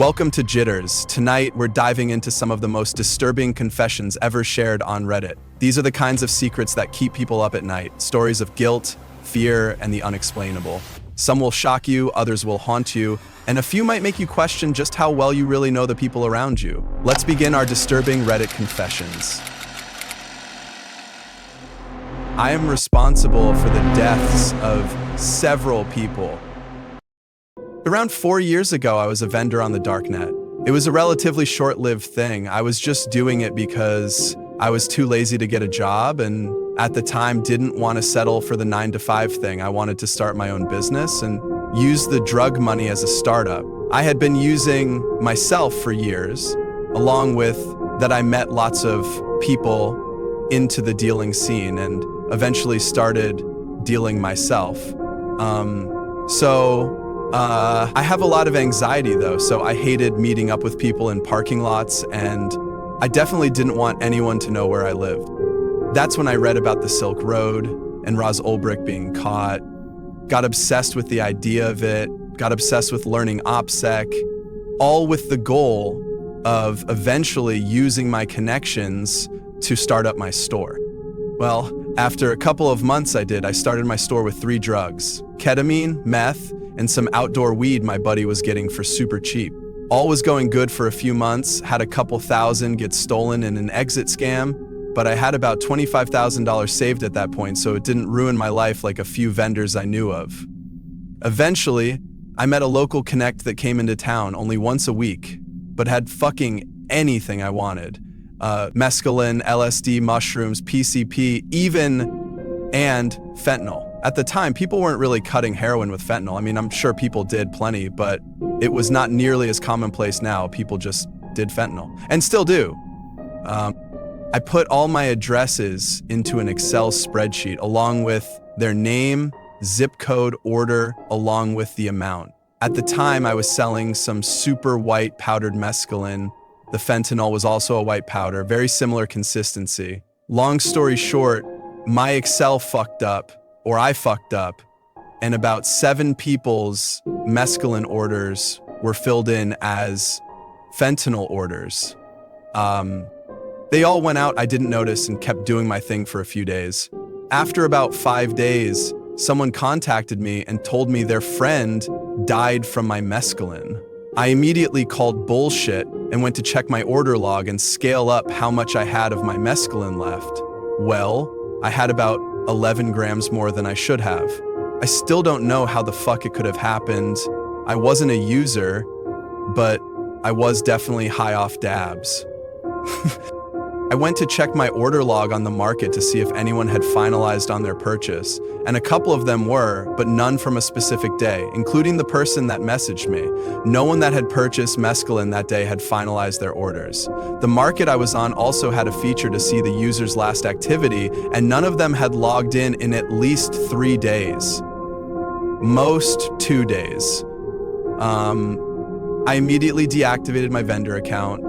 Welcome to Jitters. Tonight, we're diving into some of the most disturbing confessions ever shared on Reddit. These are the kinds of secrets that keep people up at night, stories of guilt, fear, and the unexplainable. Some will shock you, others will haunt you, and a few might make you question just how well you really know the people around you. Let's begin our disturbing Reddit confessions. I am responsible for the deaths of several people. Around 4 years ago, I was a vendor on the darknet. It was a relatively short-lived thing. I was just doing it because I was too lazy to get a job and at the time didn't want to settle for the 9-to-5 thing. I wanted to start my own business and use the drug money as a startup. I had been using myself for years, along with that I met lots of people into the dealing scene and eventually started dealing myself. I have a lot of anxiety though, so I hated meeting up with people in parking lots, and I definitely didn't want anyone to know where I lived. That's when I read about the Silk Road and Roz Ulbricht being caught, got obsessed with the idea of it, got obsessed with learning OPSEC, all with the goal of eventually using my connections to start up my store. Well, after a couple of months I started my store with 3 drugs: ketamine, meth, and some outdoor weed my buddy was getting for super cheap. All was going good for a few months, had a couple thousand get stolen in an exit scam, but I had about $25,000 saved at that point, so it didn't ruin my life like a few vendors I knew of. Eventually, I met a local connect that came into town only once a week, but had fucking anything I wanted. Mescaline, LSD, mushrooms, PCP, and fentanyl. At the time, people weren't really cutting heroin with fentanyl. I mean, I'm sure people did plenty, but it was not nearly as commonplace now. People just did fentanyl, and still do. I put all my addresses into an Excel spreadsheet, along with their name, zip code, order, along with the amount. At the time, I was selling some super white powdered mescaline. The fentanyl was also a white powder, very similar consistency. Long story short, my Excel fucked up, or I fucked up, and about 7 people's mescaline orders were filled in as fentanyl orders. They all went out, I didn't notice, and kept doing my thing for a few days. After about 5 days, someone contacted me and told me their friend died from my mescaline. I immediately called bullshit and went to check my order log and scale up how much I had of my mescaline left. Well, I had about 11 grams more than I should have. I still don't know how the fuck it could have happened. I wasn't a user, but I was definitely high off dabs. I went to check my order log on the market to see if anyone had finalized on their purchase, and a couple of them were, but none from a specific day, including the person that messaged me. No one that had purchased mescaline that day had finalized their orders. The market I was on also had a feature to see the user's last activity, and none of them had logged in at least 3 days. Most 2 days. I immediately deactivated my vendor account.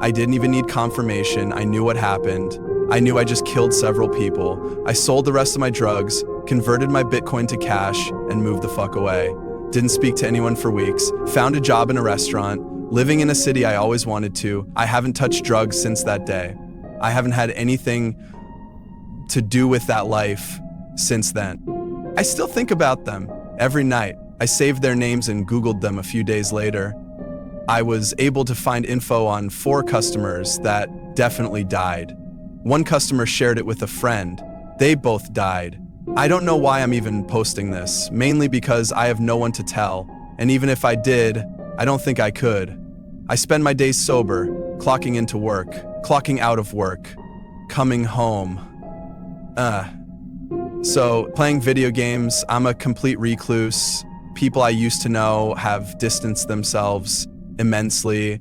I didn't even need confirmation. I knew what happened. I knew I just killed several people. I sold the rest of my drugs, converted my Bitcoin to cash, and moved the fuck away. Didn't speak to anyone for weeks. Found a job in a restaurant, living in a city I always wanted to. I haven't touched drugs since that day. I haven't had anything to do with that life since then. I still think about them every night. I saved their names and Googled them a few days later. I was able to find info on 4 customers that definitely died. One customer shared it with a friend. They both died. I don't know why I'm even posting this, mainly because I have no one to tell, and even if I did, I don't think I could. I spend my days sober, clocking into work, clocking out of work, coming home. So, playing video games, I'm a complete recluse. People I used to know have distanced themselves immensely,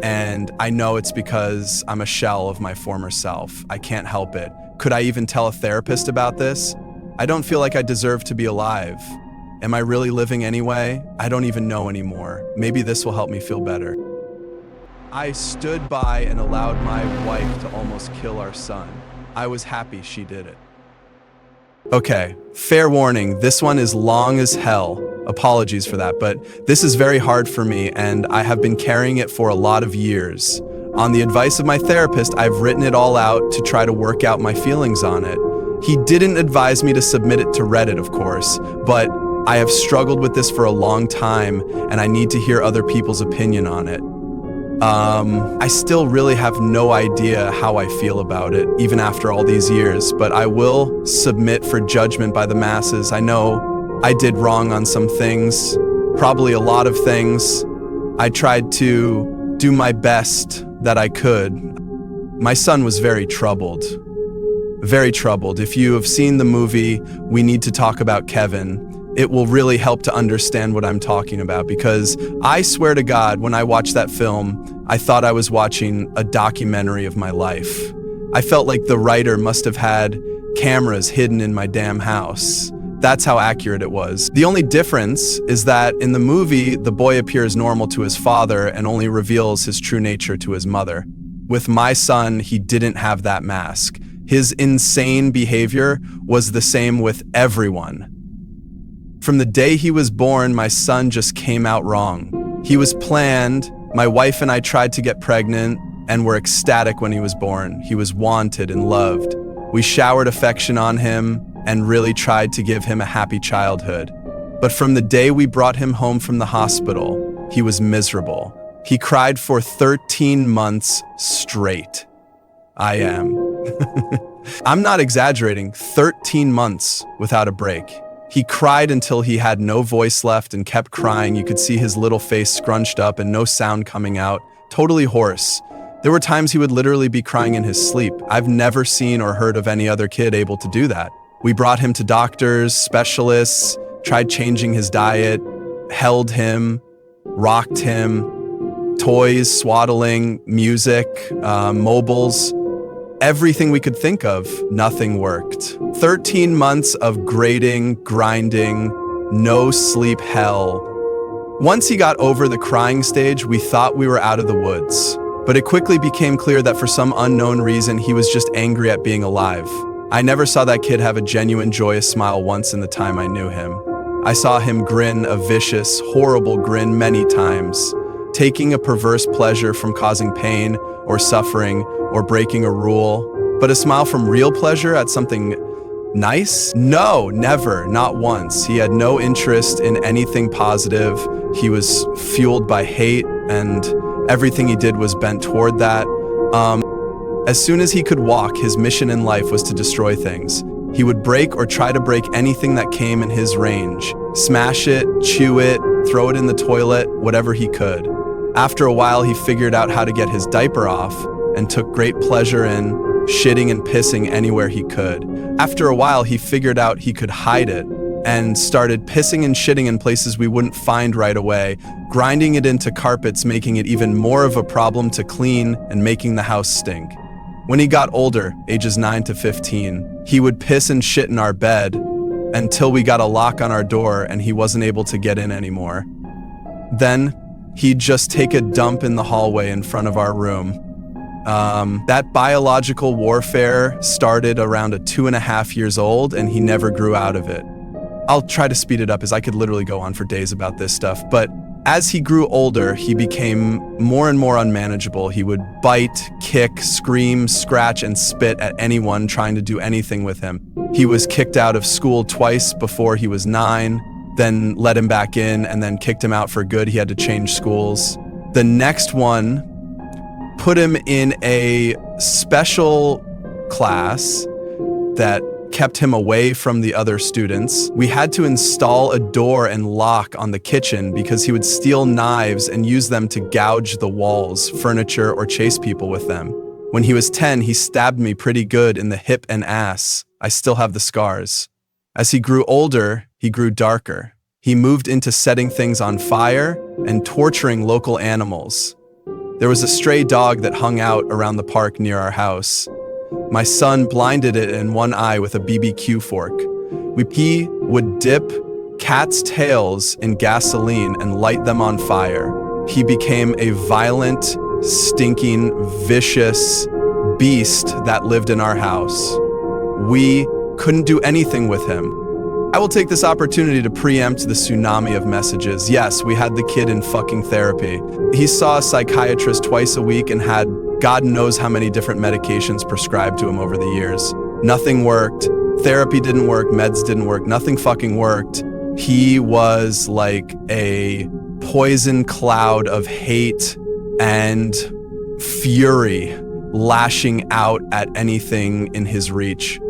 and I know it's because I'm a shell of my former self. I can't help it. Could I even tell a therapist about this? I don't feel like I deserve to be alive. Am I really living anyway? I don't even know anymore. Maybe this will help me feel better. I stood by and allowed my wife to almost kill our son. I was happy she did it. Okay, fair warning, this one is long as hell. Apologies for that, but this is very hard for me, and I have been carrying it for a lot of years. On the advice of my therapist, I've written it all out to try to work out my feelings on it. He didn't advise me to submit it to Reddit, of course, but I have struggled with this for a long time, and I need to hear other people's opinion on it. I still really have no idea how I feel about it, even after all these years, but I will submit for judgment by the masses. I know I did wrong on some things, probably a lot of things. I tried to do my best that I could. My son was very troubled. Very troubled. If you have seen the movie We Need to Talk About Kevin, it will really help to understand what I'm talking about, because I swear to God, when I watched that film, I thought I was watching a documentary of my life. I felt like the writer must have had cameras hidden in my damn house. That's how accurate it was. The only difference is that in the movie, the boy appears normal to his father and only reveals his true nature to his mother. With my son, he didn't have that mask. His insane behavior was the same with everyone. From the day he was born, my son just came out wrong. He was planned. My wife and I tried to get pregnant and were ecstatic when he was born. He was wanted and loved. We showered affection on him and really tried to give him a happy childhood. But from the day we brought him home from the hospital, he was miserable. He cried for 13 months straight. I am. I'm not exaggerating, 13 months without a break. He cried until he had no voice left and kept crying. You could see his little face scrunched up and no sound coming out, totally hoarse. There were times he would literally be crying in his sleep. I've never seen or heard of any other kid able to do that. We brought him to doctors, specialists, tried changing his diet, held him, rocked him, toys, swaddling, music, mobiles. Everything we could think of, nothing worked. 13 months of grating, grinding, no sleep hell. Once he got over the crying stage, we thought we were out of the woods. But it quickly became clear that for some unknown reason, he was just angry at being alive. I never saw that kid have a genuine, joyous smile once in the time I knew him. I saw him grin a vicious, horrible grin many times, taking a perverse pleasure from causing pain or suffering or breaking a rule. But a smile from real pleasure at something nice? No, never, not once. He had no interest in anything positive. He was fueled by hate, and everything he did was bent toward that. As soon as he could walk, his mission in life was to destroy things. He would break or try to break anything that came in his range. Smash it, chew it, throw it in the toilet, whatever he could. After a while, he figured out how to get his diaper off and took great pleasure in shitting and pissing anywhere he could. After a while, he figured out he could hide it and started pissing and shitting in places we wouldn't find right away, grinding it into carpets, making it even more of a problem to clean and making the house stink. When he got older, ages 9 to 15, he would piss and shit in our bed until we got a lock on our door and he wasn't able to get in anymore. Then he'd just take a dump in the hallway in front of our room. That biological warfare started around 2.5 years old, and he never grew out of it. I'll try to speed it up, as I could literally go on for days about this stuff, but as he grew older, he became more and more unmanageable. He would bite, kick, scream, scratch, and spit at anyone trying to do anything with him. He was kicked out of school twice before he was 9, then let him back in, and then kicked him out for good. He had to change schools. The next one put him in a special class that kept him away from the other students. We had to install a door and lock on the kitchen because he would steal knives and use them to gouge the walls, furniture, or chase people with them. When he was 10, he stabbed me pretty good in the hip and ass. I still have the scars. As he grew older, he grew darker. He moved into setting things on fire and torturing local animals. There was a stray dog that hung out around the park near our house. My son blinded it in one eye with a BBQ fork. He would dip cats' tails in gasoline and light them on fire. He became a violent, stinking, vicious beast that lived in our house. We couldn't do anything with him. I will take this opportunity to preempt the tsunami of messages. Yes, we had the kid in fucking therapy. He saw a psychiatrist twice a week and had God knows how many different medications prescribed to him over the years. Nothing worked. Therapy didn't work. Meds didn't work. Nothing fucking worked. He was like a poison cloud of hate and fury, lashing out at anything in his reach.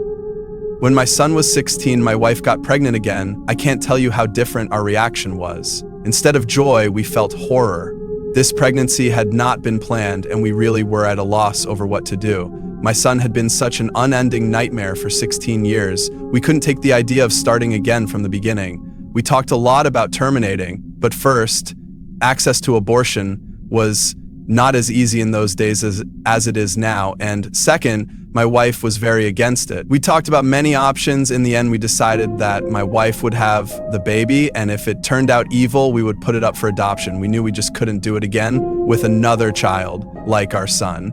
When my son was 16, my wife got pregnant again. I can't tell you how different our reaction was. Instead of joy, we felt horror. This pregnancy had not been planned, and we really were at a loss over what to do. My son had been such an unending nightmare for 16 years. We couldn't take the idea of starting again from the beginning. We talked a lot about terminating, but first, access to abortion was not as easy in those days as it is now, and second, my wife was very against it. We talked about many options. In the end, we decided that my wife would have the baby, and if it turned out evil, we would put it up for adoption. We knew we just couldn't do it again with another child like our son.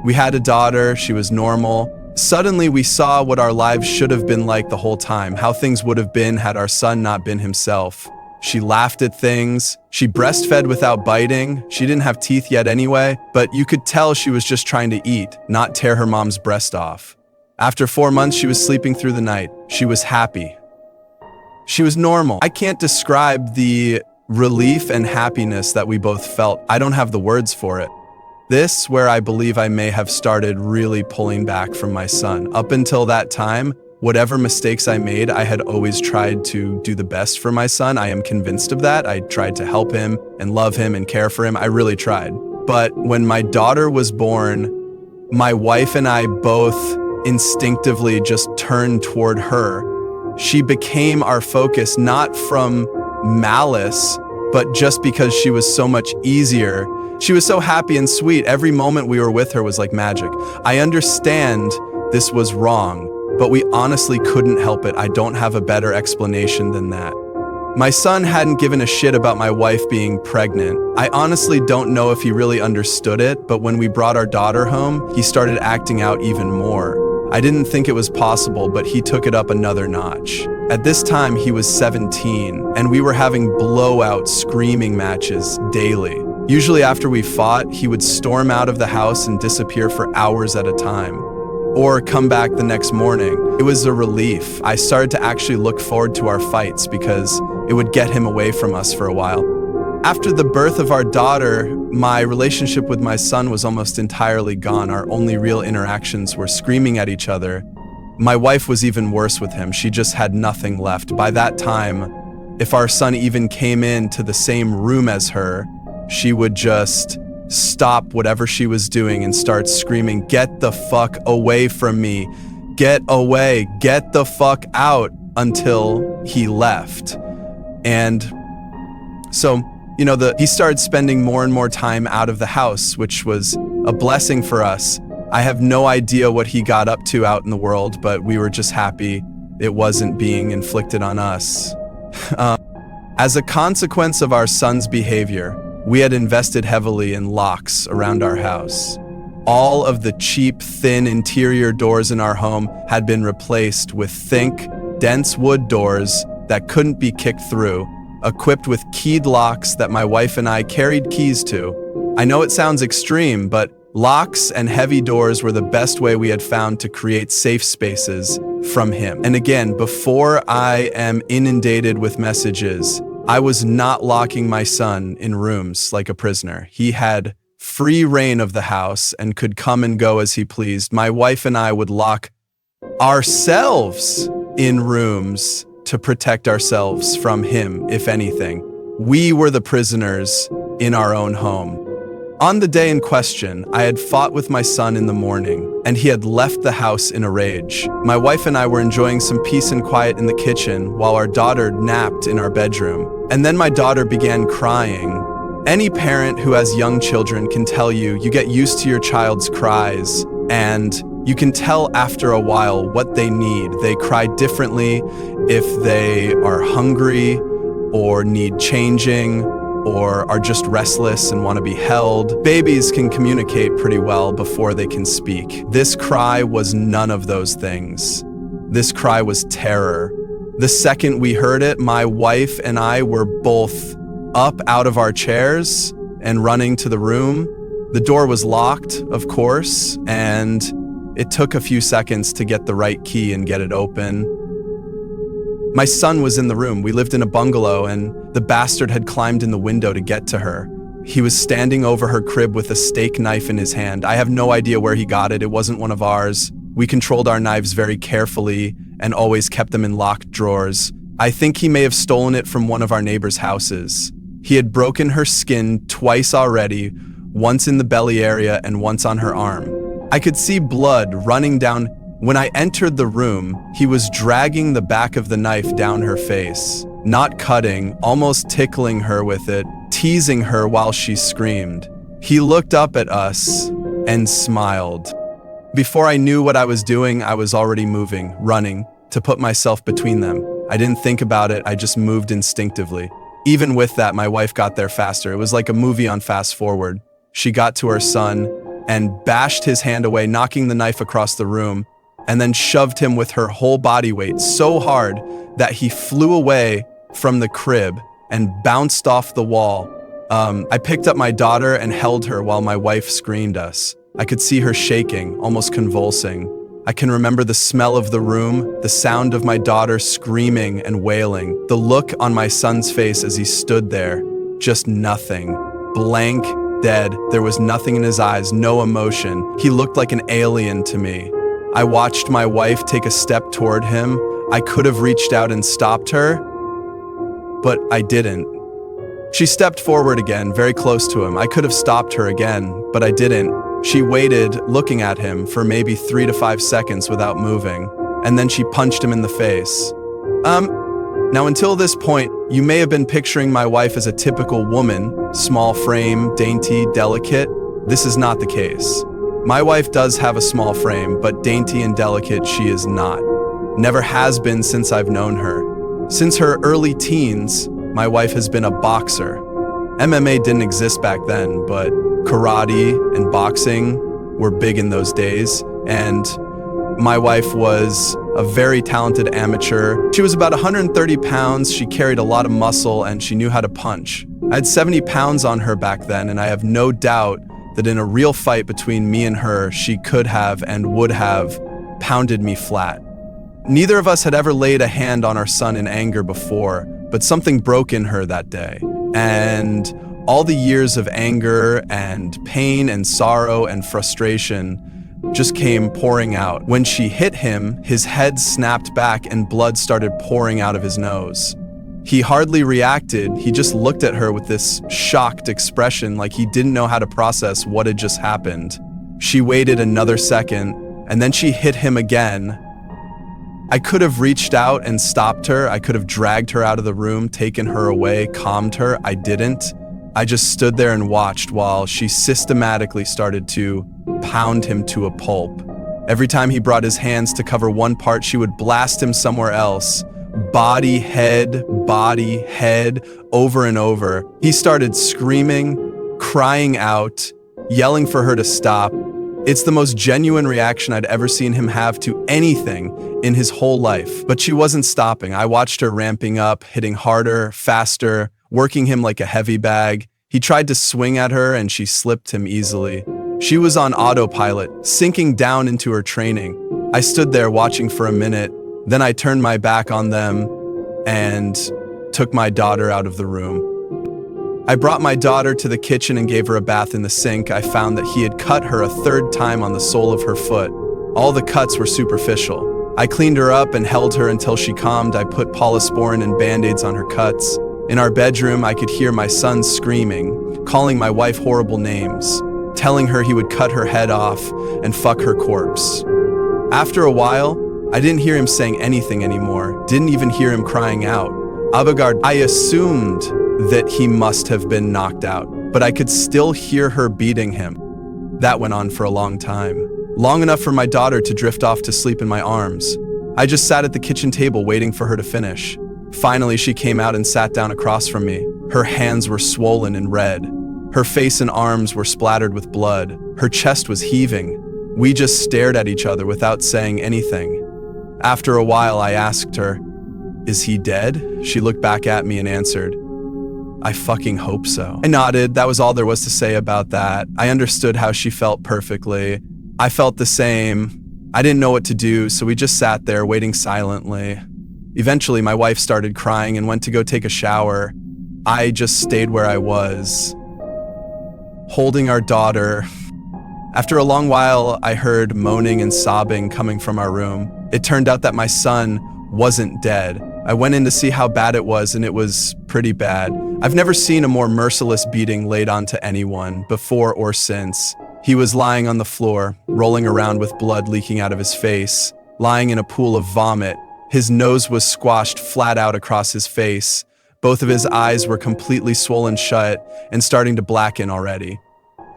We had a daughter. She was normal. Suddenly, we saw what our lives should have been like the whole time, how things would have been had our son not been himself. She laughed at things. She breastfed without biting. She didn't have teeth yet anyway, but you could tell she was just trying to eat, not tear her mom's breast off. After 4 months, she was sleeping through the night. She was happy. She was normal. I can't describe the relief and happiness that we both felt. I don't have the words for it. This, where I believe I may have started really pulling back from my son. Up until that time, whatever mistakes I made, I had always tried to do the best for my son. I am convinced of that. I tried to help him and love him and care for him. I really tried. But when my daughter was born, my wife and I both instinctively just turned toward her. She became our focus, not from malice, but just because she was so much easier. She was so happy and sweet. Every moment we were with her was like magic. I understand this was wrong, but we honestly couldn't help it. I don't have a better explanation than that. My son hadn't given a shit about my wife being pregnant. I honestly don't know if he really understood it, but when we brought our daughter home, he started acting out even more. I didn't think it was possible, but he took it up another notch. At this time, he was 17, and we were having blowout screaming matches daily. Usually after we fought, he would storm out of the house and disappear for hours at a time, or come back the next morning. It was a relief. I started to actually look forward to our fights because it would get him away from us for a while. After the birth of our daughter, my relationship with my son was almost entirely gone. Our only real interactions were screaming at each other. My wife was even worse with him. She just had nothing left. By that time, if our son even came into the same room as her, she would just stop whatever she was doing and start screaming, "Get the fuck away from me. Get away. Get the fuck out," until he left. And so, he started spending more and more time out of the house, which was a blessing for us. I have no idea what he got up to out in the world, but we were just happy it wasn't being inflicted on us. As a consequence of our son's behavior, we had invested heavily in locks around our house. All of the cheap, thin interior doors in our home had been replaced with thick, dense wood doors that couldn't be kicked through, equipped with keyed locks that my wife and I carried keys to. I know it sounds extreme, but locks and heavy doors were the best way we had found to create safe spaces from him. And again, before I am inundated with messages, I was not locking my son in rooms like a prisoner. He had free reign of the house and could come and go as he pleased. My wife and I would lock ourselves in rooms to protect ourselves from him, if anything. We were the prisoners in our own home. On the day in question, I had fought with my son in the morning, and he had left the house in a rage. My wife and I were enjoying some peace and quiet in the kitchen while our daughter napped in our bedroom. And then my daughter began crying. Any parent who has young children can tell you get used to your child's cries, and you can tell after a while what they need. They cry differently if they are hungry or need changing, or are just restless and want to be held. Babies can communicate pretty well before they can speak. This cry was none of those things. This cry was terror. The second we heard it, my wife and I were both up out of our chairs and running to the room. The door was locked, of course, and it took a few seconds to get the right key and get it open. My son was in the room. We lived in a bungalow, and the bastard had climbed in the window to get to her. He was standing over her crib with a steak knife in his hand. I have no idea where he got it. It wasn't one of ours. We controlled our knives very carefully and always kept them in locked drawers. I think he may have stolen it from one of our neighbors' houses. He had broken her skin twice already, once in the belly area and once on her arm. I could see blood running down. When I entered the room, he was dragging the back of the knife down her face, not cutting, almost tickling her with it, teasing her while she screamed. He looked up at us and smiled. Before I knew what I was doing, I was already moving, running, to put myself between them. I didn't think about it, I just moved instinctively. Even with that, my wife got there faster. It was like a movie on fast forward. She got to her son and bashed his hand away, knocking the knife across the room, and then shoved him with her whole body weight so hard that he flew away from the crib and bounced off the wall. I picked up my daughter and held her while my wife screamed us. I could see her shaking, almost convulsing. I can remember the smell of the room, the sound of my daughter screaming and wailing, the look on my son's face as he stood there, just nothing, blank, dead. There was nothing in his eyes, no emotion. He looked like an alien to me. I watched my wife take a step toward him. I could have reached out and stopped her, but I didn't. She stepped forward again, very close to him. I could have stopped her again, but I didn't. She waited, looking at him for maybe 3 to 5 seconds without moving, and then she punched him in the face. Now until this point, you may have been picturing my wife as a typical woman, small frame, dainty, delicate. This is not the case. My wife does have a small frame, but dainty and delicate she is not. Never has been since I've known her. Since her early teens, my wife has been a boxer. MMA didn't exist back then, but karate and boxing were big in those days, and my wife was a very talented amateur. She was about 130 pounds, she carried a lot of muscle, and she knew how to punch. I had 70 pounds on her back then, and I have no doubt that in a real fight between me and her, she could have and would have pounded me flat. Neither of us had ever laid a hand on our son in anger before, but something broke in her that day. And all the years of anger and pain and sorrow and frustration just came pouring out. When she hit him, his head snapped back and blood started pouring out of his nose. He hardly reacted, he just looked at her with this shocked expression like he didn't know how to process what had just happened. She waited another second, and then she hit him again. I could have reached out and stopped her, I could have dragged her out of the room, taken her away, calmed her. I didn't. I just stood there and watched while she systematically started to pound him to a pulp. Every time he brought his hands to cover one part, she would blast him somewhere else. Body, head, over and over. He started screaming, crying out, yelling for her to stop. It's the most genuine reaction I'd ever seen him have to anything in his whole life. But she wasn't stopping. I watched her ramping up, hitting harder, faster, working him like a heavy bag. He tried to swing at her and she slipped him easily. She was on autopilot, sinking down into her training. I stood there watching for a minute. Then I turned my back on them and took my daughter out of the room. I brought my daughter to the kitchen and gave her a bath in the sink. I found that he had cut her a 3rd time on the sole of her foot. All the cuts were superficial. I cleaned her up and held her until she calmed. I put polysporin and band-aids on her cuts. In our bedroom, I could hear my son screaming, calling my wife horrible names, telling her he would cut her head off and fuck her corpse. After a while, I didn't hear him saying anything anymore, didn't even hear him crying out. Avant-garde, I assumed that he must have been knocked out, but I could still hear her beating him. That went on for a long time, long enough for my daughter to drift off to sleep in my arms. I just sat at the kitchen table waiting for her to finish. Finally, she came out and sat down across from me. Her hands were swollen and red. Her face and arms were splattered with blood. Her chest was heaving. We just stared at each other without saying anything. After a while, I asked her, "Is he dead?" She looked back at me and answered, "I fucking hope so." I nodded. That was all there was to say about that. I understood how she felt perfectly. I felt the same. I didn't know what to do, so we just sat there waiting silently. Eventually, my wife started crying and went to go take a shower. I just stayed where I was, holding our daughter. After a long while, I heard moaning and sobbing coming from our room. It turned out that my son wasn't dead. I went in to see how bad it was, and it was pretty bad. I've never seen a more merciless beating laid onto anyone, before or since. He was lying on the floor, rolling around with blood leaking out of his face, lying in a pool of vomit. His nose was squashed flat out across his face. Both of his eyes were completely swollen shut and starting to blacken already.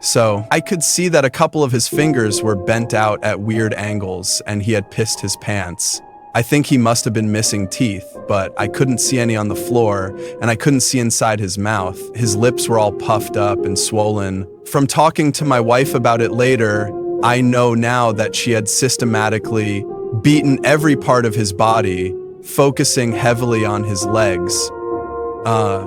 So I could see that a couple of his fingers were bent out at weird angles, and he had pissed his pants. I think he must have been missing teeth, but I couldn't see any on the floor, and I couldn't see inside his mouth. His lips were all puffed up and swollen. From talking to my wife about it later, I know now that she had systematically beaten every part of his body, focusing heavily on his legs.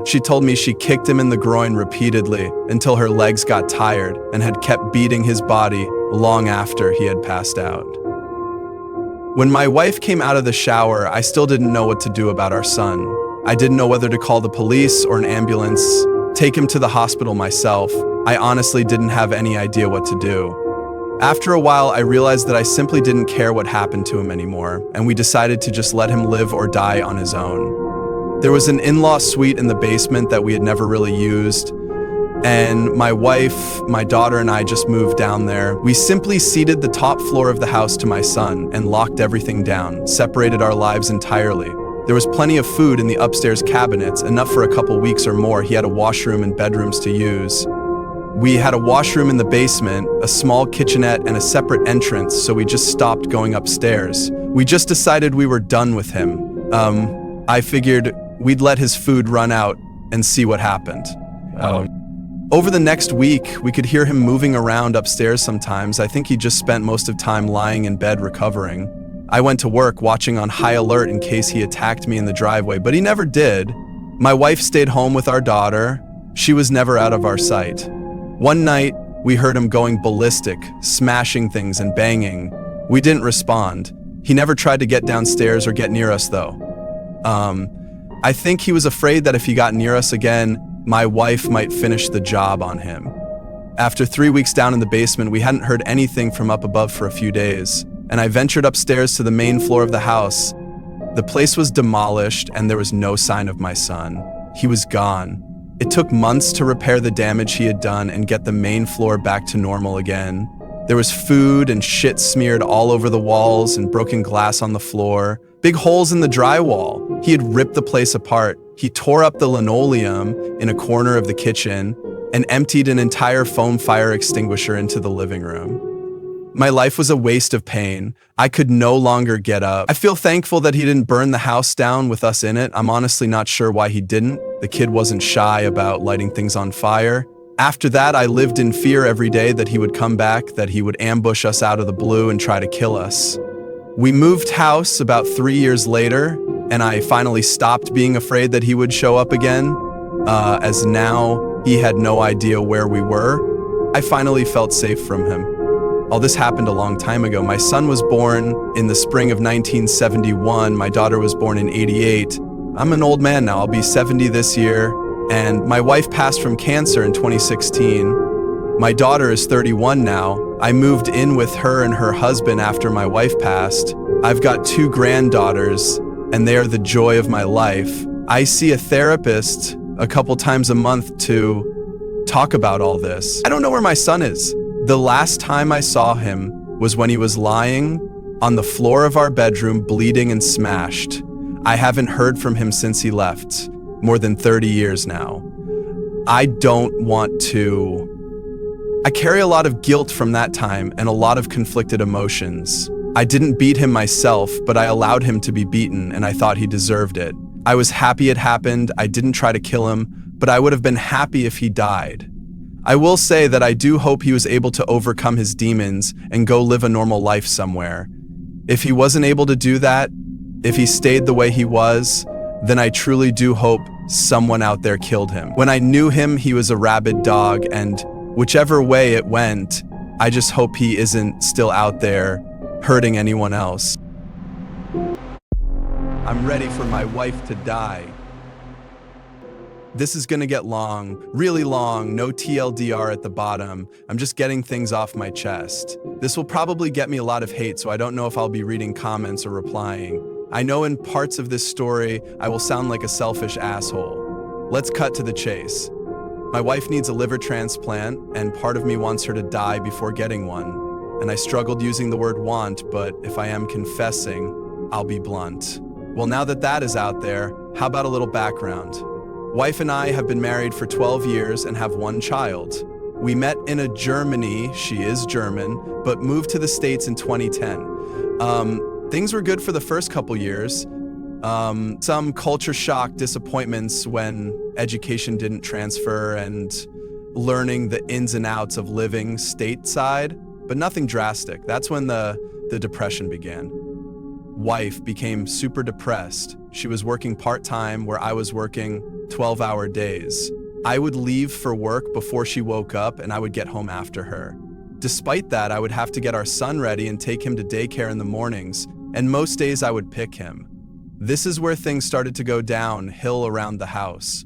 She told me she kicked him in the groin repeatedly until her legs got tired and had kept beating his body long after he had passed out. When my wife came out of the shower, I still didn't know what to do about our son. I didn't know whether to call the police or an ambulance, take him to the hospital myself. I honestly didn't have any idea what to do. After a while, I realized that I simply didn't care what happened to him anymore, and we decided to just let him live or die on his own. There was an in-law suite in the basement that we had never really used, and my wife, my daughter, and I just moved down there. We simply ceded the top floor of the house to my son and locked everything down, separated our lives entirely. There was plenty of food in the upstairs cabinets, enough for a couple weeks or more. He had a washroom and bedrooms to use. We had a washroom in the basement, a small kitchenette, and a separate entrance, so we just stopped going upstairs. We just decided we were done with him. I figured we'd let his food run out and see what happened. Over the next week, we could hear him moving around upstairs sometimes. I think he just spent most of time lying in bed recovering. I went to work watching on high alert in case he attacked me in the driveway, but he never did. My wife stayed home with our daughter. She was never out of our sight. One night, we heard him going ballistic, smashing things and banging. We didn't respond. He never tried to get downstairs or get near us, though. I think he was afraid that if he got near us again, my wife might finish the job on him. After 3 weeks down in the basement, we hadn't heard anything from up above for a few days, and I ventured upstairs to the main floor of the house. The place was demolished, and there was no sign of my son. He was gone. It took months to repair the damage he had done and get the main floor back to normal again. There was food and shit smeared all over the walls and broken glass on the floor, big holes in the drywall. He had ripped the place apart. He tore up the linoleum in a corner of the kitchen and emptied an entire foam fire extinguisher into the living room. My life was a waste of pain. I could no longer get up. I feel thankful that he didn't burn the house down with us in it. I'm honestly not sure why he didn't. The kid wasn't shy about lighting things on fire. After that, I lived in fear every day that he would come back, that he would ambush us out of the blue and try to kill us. We moved house about 3 years later, and I finally stopped being afraid that he would show up again, as now he had no idea where we were. I finally felt safe from him. All this happened a long time ago. My son was born in the spring of 1971. My daughter was born in '88. I'm an old man now. I'll be 70 this year. And my wife passed from cancer in 2016. My daughter is 31 now. I moved in with her and her husband after my wife passed. I've got 2 granddaughters, and they are the joy of my life. I see a therapist a couple times a month to talk about all this. I don't know where my son is. The last time I saw him was when he was lying on the floor of our bedroom, bleeding and smashed. I haven't heard from him since he left, more than 30 years now. I don't want to. I carry a lot of guilt from that time and a lot of conflicted emotions. I didn't beat him myself, but I allowed him to be beaten, and I thought he deserved it. I was happy it happened. I didn't try to kill him, but I would have been happy if he died. I will say that I do hope he was able to overcome his demons and go live a normal life somewhere. If he wasn't able to do that, if he stayed the way he was, then I truly do hope someone out there killed him. When I knew him, he was a rabid dog, and whichever way it went, I just hope he isn't still out there hurting anyone else. I'm ready for my wife to die. This is gonna get long, really long, no TLDR at the bottom. I'm just getting things off my chest. This will probably get me a lot of hate, so I don't know if I'll be reading comments or replying. I know in parts of this story, I will sound like a selfish asshole. Let's cut to the chase. My wife needs a liver transplant, and part of me wants her to die before getting one. And I struggled using the word want, but if I am confessing, I'll be blunt. Well, now that that is out there, how about a little background? Wife and I have been married for 12 years and have one child. We met in Germany, she is German, but moved to the States in 2010. Things were good for the first couple years. Some culture shock disappointments when education didn't transfer and learning the ins and outs of living stateside, but nothing drastic. That's when the depression began. Wife became super depressed. She was working part-time where I was working 12-hour days. I would leave for work before she woke up and I would get home after her. Despite that, I would have to get our son ready and take him to daycare in the mornings, and most days I would pick him. This is where things started to go downhill around the house.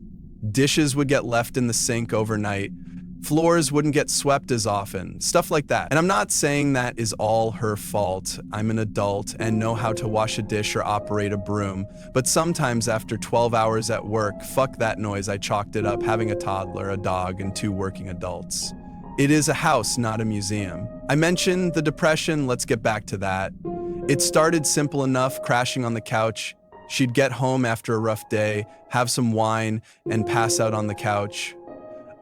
Dishes would get left in the sink overnight. Floors wouldn't get swept as often, stuff like that. And I'm not saying that is all her fault. I'm an adult and know how to wash a dish or operate a broom. But sometimes after 12 hours at work, fuck that noise, I chalked it up having a toddler, a dog, and 2 working adults. It is a house, not a museum. I mentioned the depression, let's get back to that. It started simple enough, crashing on the couch. She'd get home after a rough day, have some wine, and pass out on the couch.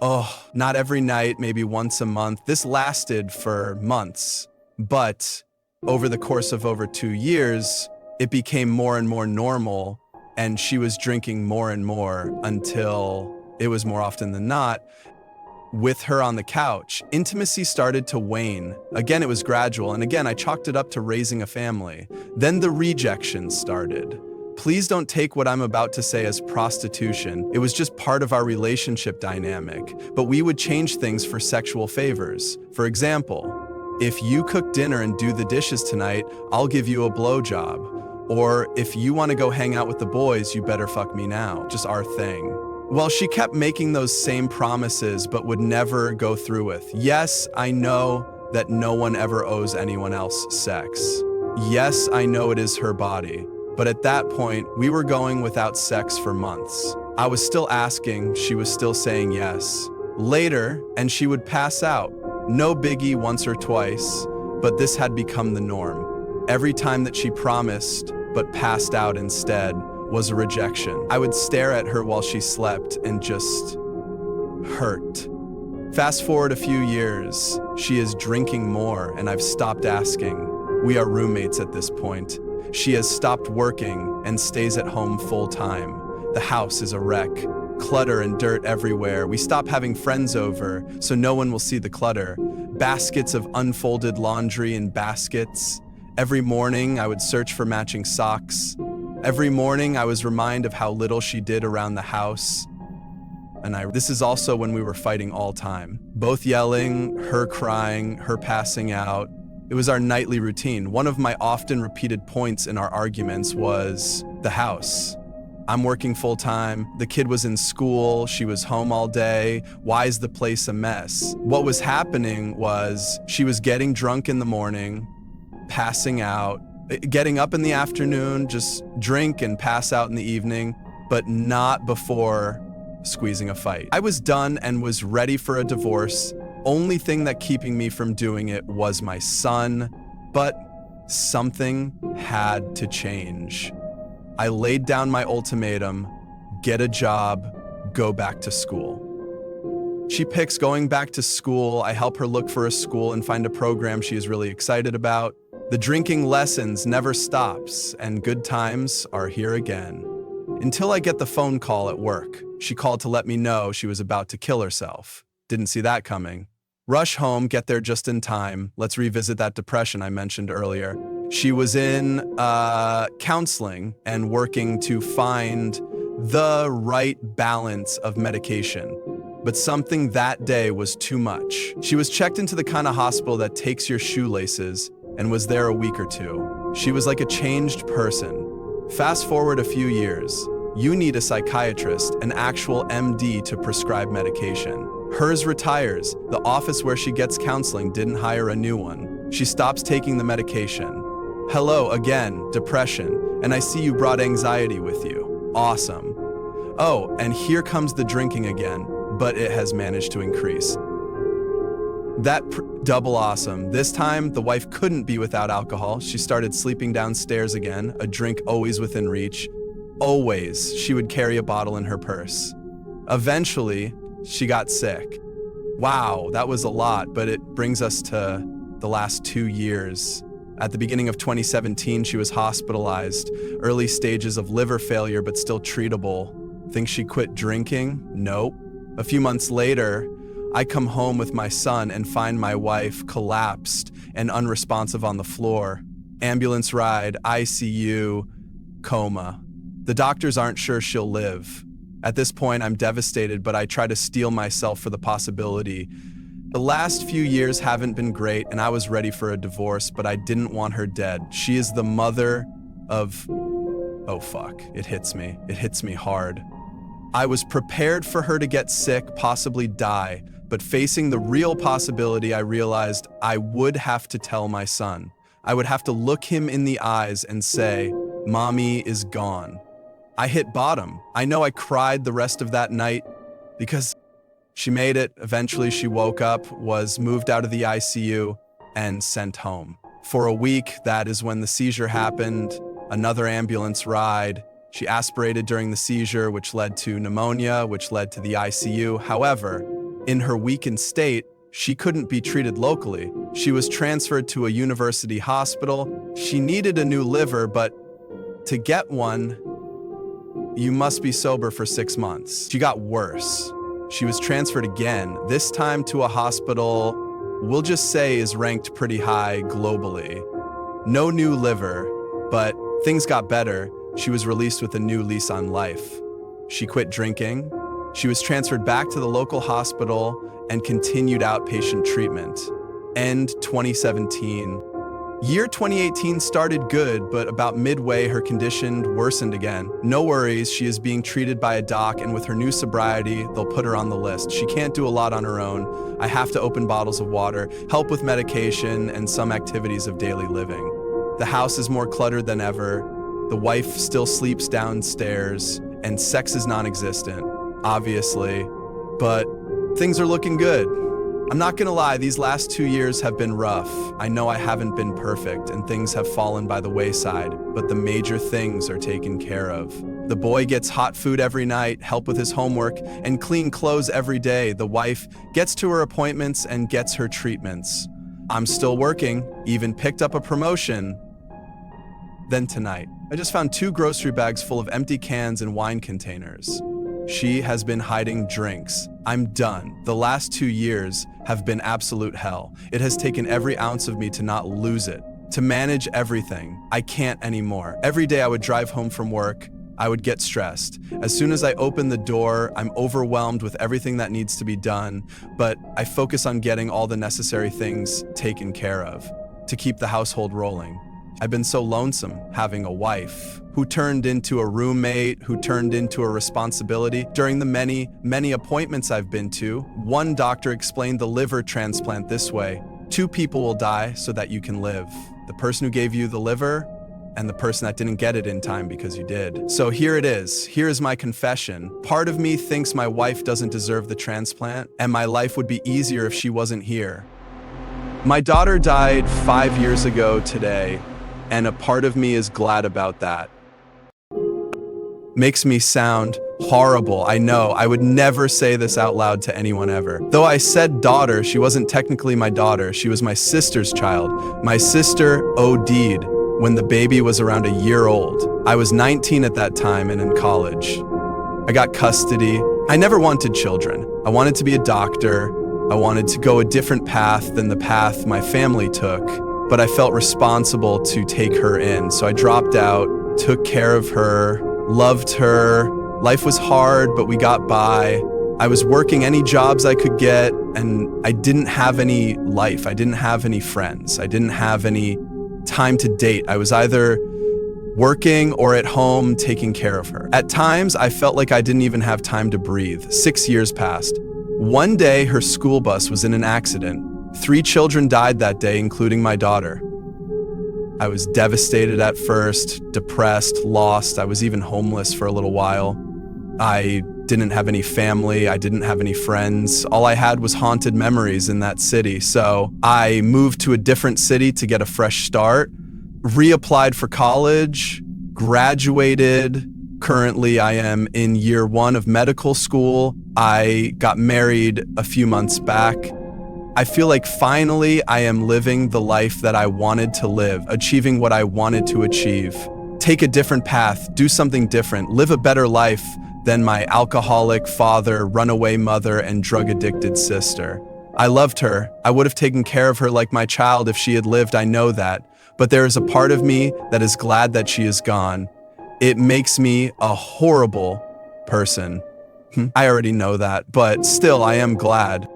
Oh, not every night, maybe once a month. This lasted for months. But over the course of over 2 years, it became more and more normal, and she was drinking more and more until it was more often than not with her on the couch. Intimacy started to wane. Again, it was gradual, and again, I chalked it up to raising a family. Then the rejection started. Please don't take what I'm about to say as prostitution. It was just part of our relationship dynamic, but we would change things for sexual favors. For example, if you cook dinner and do the dishes tonight, I'll give you a blowjob. Or if you want to go hang out with the boys, you better fuck me now. Just our thing. Well, she kept making those same promises, but would never go through with. Yes, I know that no one ever owes anyone else sex. Yes, I know it is her body. But at that point, we were going without sex for months. I was still asking, she was still saying yes. Later, and she would pass out. No biggie once or twice, but this had become the norm. Every time that she promised, but passed out instead, was a rejection. I would stare at her while she slept and just hurt. Fast forward a few years, she is drinking more and I've stopped asking. We are roommates at this point. She has stopped working and stays at home full time. The house is a wreck. Clutter and dirt everywhere. We stop having friends over, so no one will see the clutter. Baskets of unfolded laundry in baskets. Every morning, I would search for matching socks. Every morning, I was reminded of how little she did around the house. And this is also when we were fighting all time. Both yelling, her crying, her passing out. It was our nightly routine. One of my often repeated points in our arguments was the house. I'm working full time. The kid was in school. She was home all day. Why is the place a mess? What was happening was she was getting drunk in the morning, passing out, getting up in the afternoon, just drink and pass out in the evening, but not before squeezing a fight. I was done and was ready for a divorce. Only thing that keeping me from doing it was my son, but something had to change. I laid down my ultimatum, get a job, go back to school. She picks going back to school. I help her look for a school and find a program she is really excited about. The drinking lessons never stops, and good times are here again. Until I get the phone call at work. She called to let me know she was about to kill herself. Didn't see that coming. Rush home, get there just in time. Let's revisit that depression I mentioned earlier. She was in counseling and working to find the right balance of medication. But something that day was too much. She was checked into the kind of hospital that takes your shoelaces and was there a week or two. She was like a changed person. Fast forward a few years. You need a psychiatrist, an actual MD to prescribe medication. Hers retires. The office where she gets counseling didn't hire a new one. She stops taking the medication. Hello again, depression, and I see you brought anxiety with you. Awesome. Oh, and here comes the drinking again, but it has managed to increase. Double awesome. This time, the wife couldn't be without alcohol. She started sleeping downstairs again, a drink always within reach. Always, she would carry a bottle in her purse. Eventually, she got sick. Wow, that was a lot, but it brings us to the last 2 years. At the beginning of 2017, she was hospitalized. Early stages of liver failure, but still treatable. Think she quit drinking? Nope. A few months later, I come home with my son and find my wife collapsed and unresponsive on the floor. Ambulance ride, ICU, coma. The doctors aren't sure she'll live. At this point, I'm devastated, but I try to steel myself for the possibility. The last few years haven't been great, and I was ready for a divorce, but I didn't want her dead. She is the mother of... Oh fuck, it hits me. It hits me hard. I was prepared for her to get sick, possibly die, but facing the real possibility, I realized I would have to tell my son. I would have to look him in the eyes and say, "Mommy is gone." I hit bottom. I know I cried the rest of that night because she made it. Eventually she woke up, was moved out of the ICU, and sent home. For a week, that is when the seizure happened. Another ambulance ride. She aspirated during the seizure, which led to pneumonia, which led to the ICU. However, in her weakened state, she couldn't be treated locally. She was transferred to a university hospital. She needed a new liver, but to get one, you must be sober for 6 months. She got worse. She was transferred again, this time to a hospital we'll just say is ranked pretty high globally. No new liver, but things got better. She was released with a new lease on life. She quit drinking. She was transferred back to the local hospital and continued outpatient treatment. End 2017. Year 2018 started good, but about midway, her condition worsened again. No worries, she is being treated by a doc, and with her new sobriety, they'll put her on the list. She can't do a lot on her own. I have to open bottles of water, help with medication, and some activities of daily living. The house is more cluttered than ever. The wife still sleeps downstairs, and sex is non-existent, obviously, but things are looking good. I'm not gonna lie, these last 2 years have been rough. I know I haven't been perfect and things have fallen by the wayside, but the major things are taken care of. The boy gets hot food every night, help with his homework, and clean clothes every day. The wife gets to her appointments and gets her treatments. I'm still working, even picked up a promotion. Then tonight, I just found 2 grocery bags full of empty cans and wine containers. She has been hiding drinks. I'm done. The last 2 years have been absolute hell. It has taken every ounce of me to not lose it, to manage everything. I can't anymore. Every day I would drive home from work, I would get stressed. As soon as I open the door, I'm overwhelmed with everything that needs to be done, but I focus on getting all the necessary things taken care of to keep the household rolling. I've been so lonesome having a wife who turned into a roommate, who turned into a responsibility. During the many appointments I've been to, one doctor explained the liver transplant this way: 2 people will die so that you can live. The person who gave you the liver and the person that didn't get it in time because you did. So here it is. Here is my confession. Part of me thinks my wife doesn't deserve the transplant and my life would be easier if she wasn't here. My daughter died 5 years ago today, and a part of me is glad about that. Makes me sound horrible. I know, I would never say this out loud to anyone ever. Though I said daughter, she wasn't technically my daughter. She was my sister's child. My sister OD'd when the baby was around a year old. I was 19 at that time and in college. I got custody. I never wanted children. I wanted to be a doctor. I wanted to go a different path than the path my family took. but I felt responsible to take her in. So I dropped out, took care of her, loved her. Life was hard, but we got by. I was working any jobs I could get, and I didn't have any life. I didn't have any friends. I didn't have any time to date. I was either working or at home taking care of her. At times, I felt like I didn't even have time to breathe. 6 years passed. One day, her school bus was in an accident. 3 children died that day, including my daughter. I was devastated at first, depressed, lost. I was even homeless for a little while. I didn't have any family. I didn't have any friends. All I had was haunted memories in that city. So I moved to a different city to get a fresh start, reapplied for college, graduated. Currently, I am in year 1 of medical school. I got married a few months back. I feel like finally I am living the life that I wanted to live, achieving what I wanted to achieve. Take a different path, do something different, live a better life than my alcoholic father, runaway mother, and drug-addicted sister. I loved her. I would have taken care of her like my child if she had lived, I know that. But there is a part of me that is glad that she is gone. It makes me a horrible person. I already know that, but still I am glad.